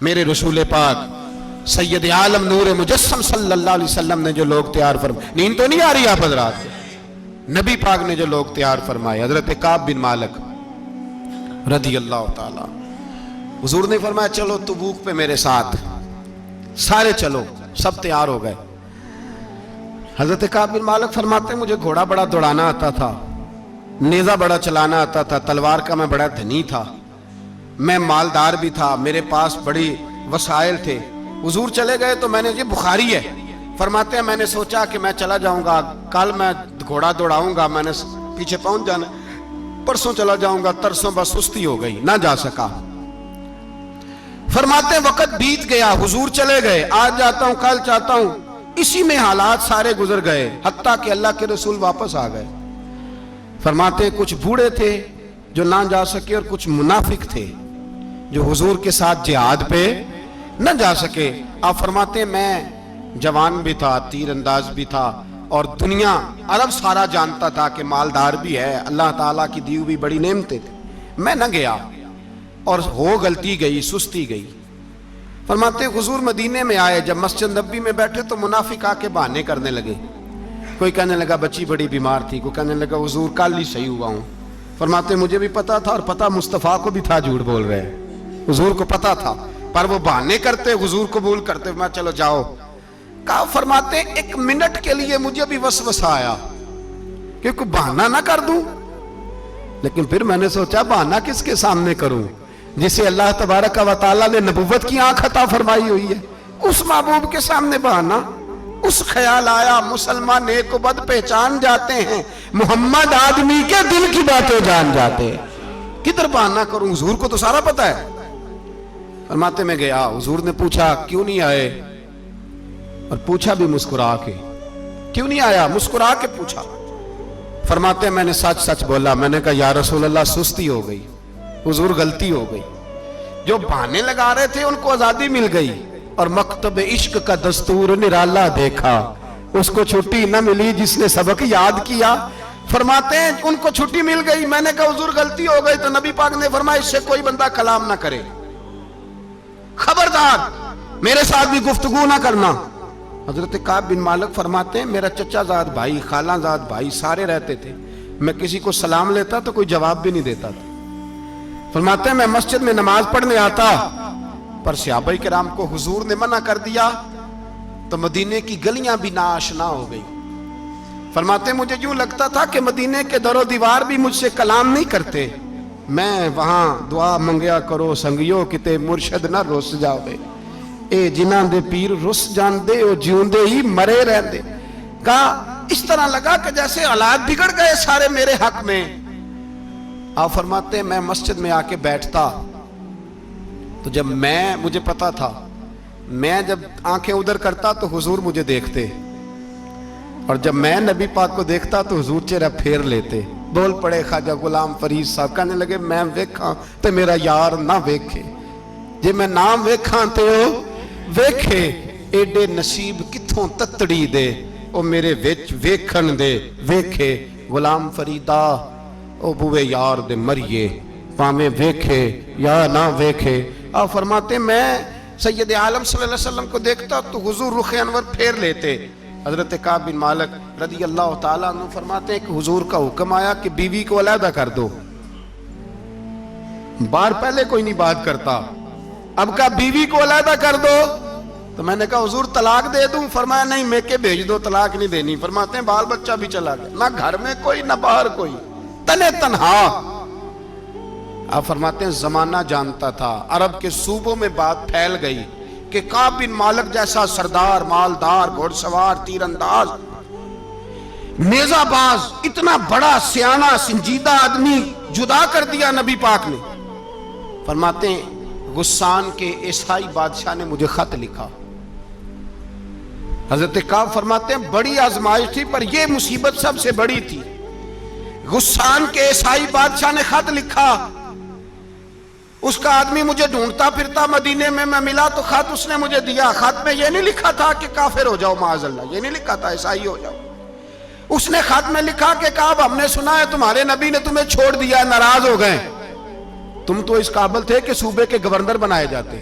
میرے رسول پاک سید عالم نور مجسم صلی اللہ علیہ وسلم نے جو لوگ تیار فرمائے، نیند تو نہیں آ رہی آپ حضرات؟ نبی پاک نے جو لوگ تیار فرمائے، حضرت کعب بن مالک رضی اللہ تعالیٰ، حضور نے فرمایا چلو تبوک پہ میرے ساتھ، سارے چلو، سب تیار ہو گئے۔ حضرت کعب بن مالک فرماتے ہیں مجھے گھوڑا بڑا دوڑانا آتا تھا، نیزہ بڑا چلانا آتا تھا، تلوار کا میں بڑا دھنی تھا، میں مالدار بھی تھا، میرے پاس بڑی وسائل تھے۔ حضور چلے گئے تو میں نے، یہ بخاری ہے، فرماتے ہیں میں نے سوچا کہ میں چلا جاؤں گا، کل میں گھوڑا دوڑاؤں گا، میں نے پیچھے پہنچ جانا، پرسوں چلا جاؤں گا، ترسوں بس سستی ہو گئی، نہ جا سکا۔ فرماتے ہیں وقت بیت گیا، حضور چلے گئے، آج جاتا ہوں کل چاہتا ہوں، اسی میں حالات سارے گزر گئے، حتیٰ کہ اللہ کے رسول واپس آ گئے۔ فرماتے ہیں کچھ بوڑھے تھے جو نہ جا سکے اور کچھ منافق تھے جو حضور کے ساتھ جہاد پہ نہ جا سکے۔ آپ فرماتے ہیں میں جوان بھی تھا، تیر انداز بھی تھا، اور دنیا عرب سارا جانتا تھا کہ مالدار بھی ہے، اللہ تعالیٰ کی دی ہوئی بڑی نعمتیں تھے، میں نہ گیا اور ہو غلطی گئی، سستی گئی۔ فرماتے ہیں حضور مدینے میں آئے، جب مسجد نبوی میں بیٹھے تو منافق آ کے بہانے کرنے لگے، کوئی کہنے لگا بچی بڑی بیمار تھی، کوئی کہنے لگا حضور کل ہی صحیح ہوا ہوں۔ فرماتے ہیں مجھے بھی پتا تھا اور پتا مصطفیٰ کو بھی تھا جھوٹ بول رہے ہیں، حضور کو پتا تھا، پر وہ بہانے کرتے، حضور قبول کرتے، میں چلو جاؤ۔ کہا فرماتے ہیں ایک منٹ کے لیے مجھے بھی وسوسہ آیا کہ کوئی بہانہ نہ کر دوں، لیکن پھر میں نے سوچا بہانہ کس کے سامنے کروں جسے اللہ تبارک و تعالیٰ نے نبوت کی آنکھ عطا فرمائی ہوئی ہے، اس محبوب کے سامنے بہانہ۔ اس خیال آیا مسلمان نیک و بد پہچان جاتے ہیں، محمد آدمی کے دل کی باتیں جان جاتے ہیں، کدھر بہانہ کروں، حضور کو تو سارا پتا ہے۔ فرماتے میں گیا، حضور نے پوچھا کیوں نہیں آئے، اور پوچھا بھی مسکرا کے، کیوں نہیں آیا، مسکرا کے پوچھا۔ فرماتے ہیں میں نے سچ سچ بولا، میں نے کہا یا رسول اللہ سستی ہو گئی، حضور غلطی ہو گئی، جو بہانے لگا رہے تھے ان کو آزادی مل گئی، اور مکتب عشق کا دستور نرالا دیکھا، اس کو چھٹی نہ ملی جس نے سبق یاد کیا۔ فرماتے ہیں ان کو چھٹی مل گئی، میں نے کہا حضور غلطی ہو گئی، تو نبی پاک نے فرمایا اس سے کوئی بندہ کلام نہ کرے، خبردار میرے ساتھ بھی گفتگو نہ کرنا۔ حضرت کعب بن مالک فرماتے ہیں میرا چچا زاد بھائی، خالہ زاد بھائی سارے رہتے تھے، میں کسی کو سلام لیتا تو کوئی جواب بھی نہیں دیتا تھا۔ فرماتے ہیں میں مسجد میں نماز پڑھنے آتا، پر صحابہ کرام کو حضور نے منع کر دیا تو مدینے کی گلیاں بھی ناآشنا ہو گئی۔ فرماتے ہیں مجھے یوں لگتا تھا کہ مدینے کے در و دیوار بھی مجھ سے کلام نہیں کرتے، میں وہاں دعا منگیا کرو سنگیو کتے مرشد نہ رس جاوے، اے جنہاں دے پیر رس جان دے او جیوندے ہی مرے رہن دے۔ کہا اس طرح لگا کہ جیسے حالات بگڑ گئے سارے میرے حق میں۔ آپ فرماتے ہیں میں مسجد میں آ کے بیٹھتا تو جب مجھے پتا تھا، میں جب آنکھیں ادھر کرتا تو حضور مجھے دیکھتے، اور جب میں نبی پاک کو دیکھتا تو حضور چہرہ پھیر لیتے۔ بول پڑے خواجہ غلام فرید صاحب، کہنے لگے میں ویکھاں تے میرا یار نہ ویکھے، جے میں نام ویکھاں تے او ویکھے، ایڈے نصیب کتھوں تتڑی دے او میرے وچ ویکھن دے ویکھے، غلام فریدہ او بوے یار دے مریے پامیں ویکھے یا نہ ویکھے۔ آپ فرماتے میں سید عالم صلی اللہ علیہ وسلم کو دیکھتا تو حضور رخ انور پھیر لیتے۔ حضرت کعب بن مالک رضی اللہ تعالیٰ عنہ فرماتے ہیں کہ حضور کا حکم آیا کہ بیوی کو علیحدہ کر دو، بار پہلے کوئی نہیں بات کرتا، اب کہا بیوی کو علیحدہ کر دو، تو میں نے کہا حضور طلاق دے دوں، فرمایا نہیں میکے بھیج دو، طلاق نہیں دینی۔ فرماتے ہیں بال بچہ بھی چلا گیا، نہ گھر میں کوئی نہ باہر کوئی، تنے تنہا۔ آپ فرماتے ہیں زمانہ جانتا تھا، عرب کے صوبوں میں بات پھیل گئی کہ کعب بن مالک جیسا سردار، مالدار، گھوڑ سوار، تیر انداز، نیزہ باز، اتنا بڑا سیانہ سنجیدہ آدمی جدا کر دیا نبی پاک نے۔ فرماتے ہیں غسان کے عیسائی بادشاہ نے مجھے خط لکھا۔ حضرت کعب فرماتے ہیں بڑی آزمائش تھی، پر یہ مصیبت سب سے بڑی تھی۔ غسان کے عیسائی بادشاہ نے خط لکھا، اس کا آدمی مجھے ڈھونڈتا پھرتا مدینے میں، میں ملا تو خط اس نے مجھے دیا۔ خط میں یہ نہیں لکھا تھا کہ کافر ہو جاؤ معاذ اللہ، یہ نہیں لکھا تھا عیسائی ہو جاؤ، اس نے خط میں لکھا کہ کعب ہم نے سنا ہے تمہارے نبی نے تمہیں چھوڑ دیا، ناراض ہو گئے، تم تو اس قابل تھے کہ صوبے کے گورنر بنائے جاتے،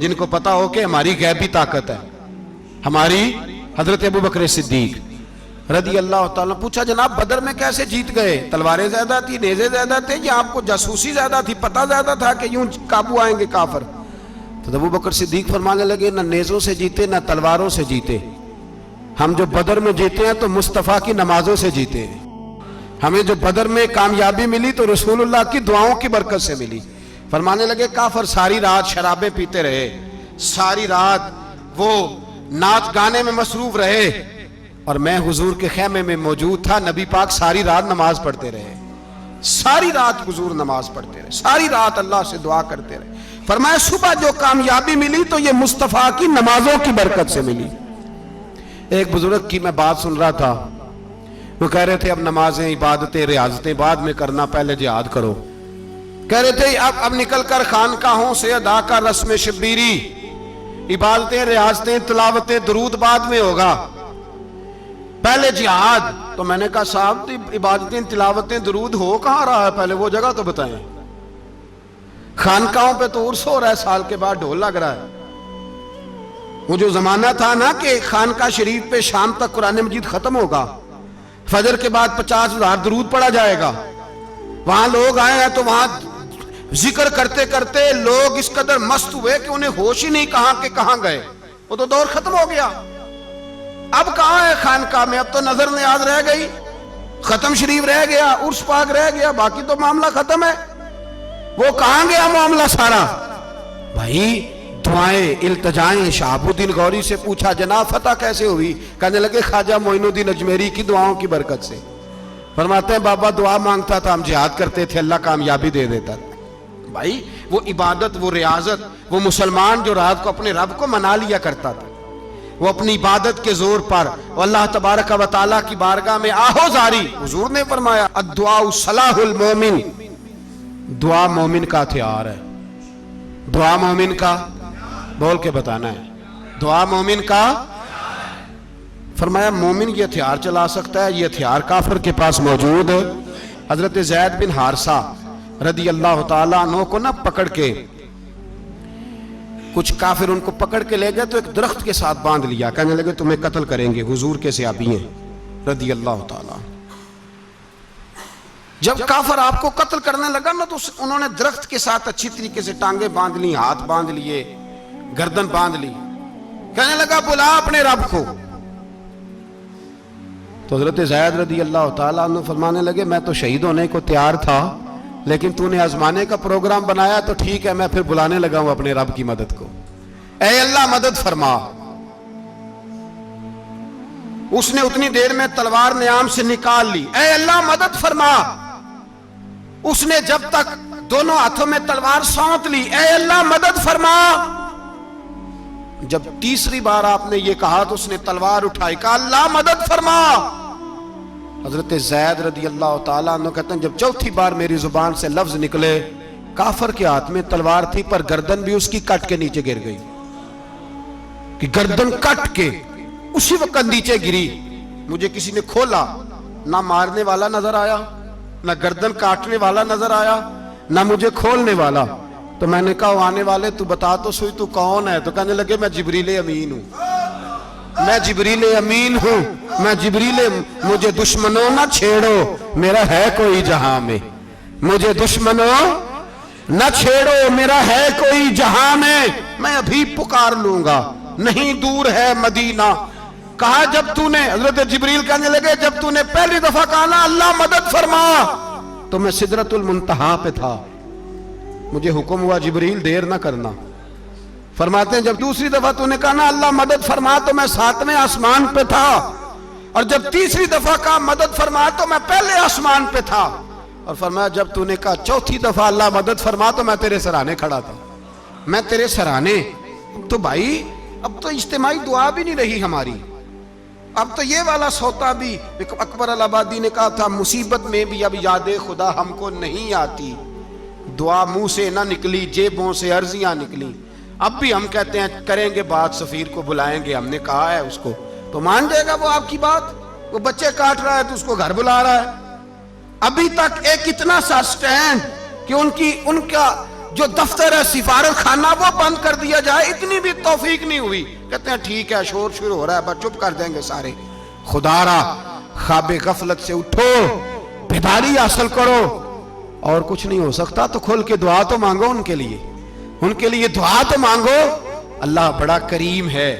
جن کو پتا ہو کہ ہماری غیبی طاقت ہے، ہماری حضرت ابو بکر صدیق رضی اللہ تعالیٰ. پوچھا جناب بدر میں کیسے جیت گئے؟ تلواریں زیادہ تھی، نیزے زیادہ تھے، یا آپ کو جاسوسی زیادہ تھی، پتہ زیادہ تھا کہ یوں قابو آئیں گے کافر؟ تو ابو بکر صدیق فرمانے لگے نہ نیزوں سے جیتے نہ تلواروں سے جیتے، ہم جو بدر میں جیتے ہیں تو مصطفیٰ کی نمازوں سے جیتے ہیں. ہمیں جو بدر میں کامیابی ملی تو رسول اللہ کی دعاؤں کی برکت سے ملی. فرمانے لگے کافر ساری رات شرابیں پیتے رہے، ساری رات وہ ناچ گانے میں مصروف رہے، اور میں حضور کے خیمے میں موجود تھا. نبی پاک ساری رات نماز پڑھتے رہے، ساری رات حضور نماز پڑھتے رہے، ساری رات اللہ سے دعا کرتے رہے. فرمایا صبح جو کامیابی ملی تو یہ مصطفیٰ کی نمازوں کی برکت سے ملی. ایک بزرگ کی میں بات سن رہا تھا، وہ کہہ رہے تھے اب نمازیں عبادتیں ریاضتیں بعد میں کرنا، پہلے جہاد کرو. کہہ رہے تھے اب نکل کر خانقاہوں سے ادا کا رسم شبیری، عبادتیں ریاضتیں تلاوتیں درود بعد میں ہوگا، پہلے جہاد. تو میں نے کہا صاحب عبادتیں تلاوتیں درود ہو کہاں رہا ہے، پہلے وہ جگہ تو بتائیں. خانقاہوں پہ تو عرس ہو رہا ہے، سال کے بعد ڈھول لگ رہا ہے. وہ جو زمانہ تھا نا کہ خانقاہ شریف پہ شام تک قرآن مجید ختم ہوگا، فجر کے بعد 50,000 درود پڑھا جائے گا، وہاں لوگ آئے ہیں تو وہاں ذکر کرتے کرتے لوگ اس قدر مست ہوئے کہ انہیں ہوش ہی نہیں کہاں کہ کہاں گئے. وہ تو دور ختم ہو گیا. اب کہاں ہے خانقاہ میں؟ اب تو نظر نیاز رہ گئی، ختم شریف رہ گیا، عرس پاک رہ گیا، باقی تو معاملہ ختم ہے. وہ کہاں گیا معاملہ سارا؟ بھائی دعائیں التجائیں. شہاب الدین غوری سے پوچھا جناب فتح کیسے ہوئی؟ کہنے لگے خواجہ معین الدین اجمیری کی دعاؤں کی برکت سے. فرماتے ہیں بابا دعا مانگتا تھا، ہم جہاد کرتے تھے، اللہ کامیابی دے دیتا تھا. بھائی وہ عبادت، وہ ریاضت، وہ مسلمان جو رات کو اپنے رب کو منا لیا کرتا تھا، وہ اپنی عبادت کے زور پر اللہ تبارک و تعالیٰ کی بارگاہ میں آہو زاری. حضور نے فرمایا الدعاء صلاح المومن، دعا مومن کا ہتھیار ہے. دعا مومن کا، بول کے بتانا ہے، دعا مومن کا. فرمایا مومن یہ ہتھیار چلا سکتا ہے، یہ ہتھیار کافر کے پاس موجود ہے. حضرت زید بن حارثہ رضی اللہ تعالیٰ عنہ کو نہ پکڑ کے کچھ کافر ان کو پکڑ کے لے گئے تو ایک درخت کے ساتھ باندھ لیا، کہنے لگے تمہیں قتل کریں گے، حضور کے صحابی ہیں رضی اللہ تعالیٰ. جب کافر آپ کو قتل کرنے لگا نا تو انہوں نے درخت کے ساتھ اچھی طریقے سے ٹانگیں باندھ لی، ہاتھ باندھ لیے، گردن باندھ لی. کہنے لگا بلا اپنے رب کو. تو حضرت زید رضی اللہ تعالیٰ عنہ فرمانے لگے میں تو شہید ہونے کو تیار تھا، لیکن تو نے آزمانے کا پروگرام بنایا تو ٹھیک ہے، میں پھر بلانے لگا ہوں اپنے رب کی مدد کو. اے اللہ مدد فرما. اس نے اتنی دیر میں تلوار نیام سے نکال لی. اے اللہ مدد فرما. اس نے جب تک دونوں ہاتھوں میں تلوار سونت لی. اے اللہ مدد فرما. جب تیسری بار آپ نے یہ کہا تو اس نے تلوار اٹھائی، کہا اللہ مدد فرما. حضرت زید رضی اللہ تعالیٰ عنہ کہتے ہیں جب چوتھی بار میری زبان سے لفظ نکلے، کافر کے ہاتھ میں تلوار تھی پر گردن بھی اس کی کٹ کے نیچے گر گئی، کہ گردن کٹ کے اسی وقت نیچے گری. مجھے کسی نے کھولا، نہ مارنے والا نظر آیا، نہ گردن کاٹنے والا نظر آیا، نہ مجھے کھولنے والا. تو میں نے کہا آنے والے تو بتا تو سوئی تو کون ہے؟ تو کہنے لگے میں جبریل امین ہوں، میں جبریل امین ہوں، میں جبریل. مجھے دشمنوں نہ چھیڑو، میرا ہے کوئی جہاں میں. مجھے دشمنوں نہ چھیڑو، میرا ہے کوئی جہاں میں ابھی پکار لوں گا، نہیں دور ہے مدینہ. کہا جب تو نے، حضرت جبریل کہنے لگے جب تو نے پہلی دفعہ کہا نا اللہ مدد فرما تو میں سدرۃ المنتہا پہ تھا، مجھے حکم ہوا جبریل دیر نہ کرنا. فرماتے ہیں جب دوسری دفعہ تو نے کہا نا اللہ مدد فرما تو میں 7ویں آسمان پہ تھا، اور جب تیسری دفعہ کہا مدد فرما تو میں پہلے آسمان پہ تھا. اور فرمایا جب تو نے کہا چوتھی دفعہ اللہ مدد فرما تو میں تیرے سرانے کھڑا تھا، میں تیرے سرانے. تو بھائی اب تو اجتماعی دعا بھی نہیں رہی ہماری، اب تو یہ والا سوتا بھی. اکبر الآبادی نے کہا تھا مصیبت میں بھی اب یاد خدا ہم کو نہیں آتی، دعا منہ سے نہ نکلی جیبوں سے عرضیاں نکلی. اب بھی ہم کہتے ہیں کریں گے بات، سفیر کو بلائیں گے، ہم نے کہا ہے اس کو تو مان جائے گا وہ آپ کی بات. وہ بچے کاٹ رہا ہے تو اس کو گھر بلا رہا ہے. ابھی تک ایک اتنا سا سٹینڈ کہ ان کا جو دفتر ہے سفارت خانہ وہ بند کر دیا جائے، اتنی بھی توفیق نہیں ہوئی. کہتے ہیں ٹھیک ہے شور شروع ہو رہا ہے بس چپ کر دیں گے سارے. خدا را خواب غفلت سے اٹھو، بیداری حاصل کرو. اور کچھ نہیں ہو سکتا تو کھول کے دعا تو مانگو ان کے لیے دعا تو مانگو. اللہ بڑا کریم ہے،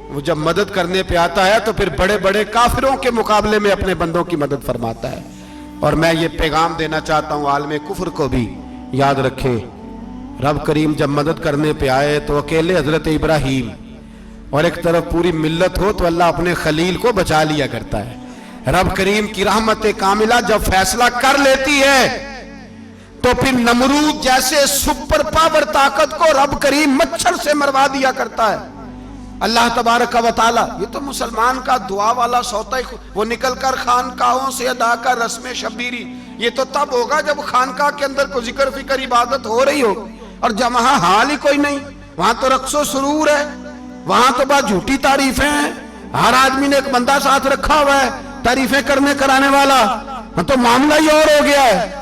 وہ جب مدد کرنے پہ آتا ہے تو پھر بڑے بڑے کافروں کے مقابلے میں اپنے بندوں کی مدد فرماتا ہے. اور میں یہ پیغام دینا چاہتا ہوں عالم کفر کو بھی، یاد رکھیں رب کریم جب مدد کرنے پہ آئے تو اکیلے حضرت ابراہیم اور ایک طرف پوری ملت ہو تو اللہ اپنے خلیل کو بچا لیا کرتا ہے. رب کریم کی رحمت کاملہ جب فیصلہ کر لیتی ہے تو پھر نمرود جیسے سپر پاور طاقت کو رب کریم مچھر سے مروا دیا کرتا ہے. اللہ تبارک و تعالی، یہ تو مسلمان کا دعا والا سوتا ہی، وہ نکل کر خانقاہوں سے ادا کر رسم شبیری. یہ تو تب ہوگا جب خانقاہ کے اندر کوئی ذکر فکر عبادت ہو رہی ہو، اور جب وہاں حال ہی کوئی نہیں، وہاں تو رقص و سرور ہے، وہاں تو بات جھوٹی تعریفیں ہیں. ہر آدمی نے ایک بندہ ساتھ رکھا ہوا ہے تعریفیں کرنے کرانے والا، تو معاملہ ہی اور ہو گیا ہے.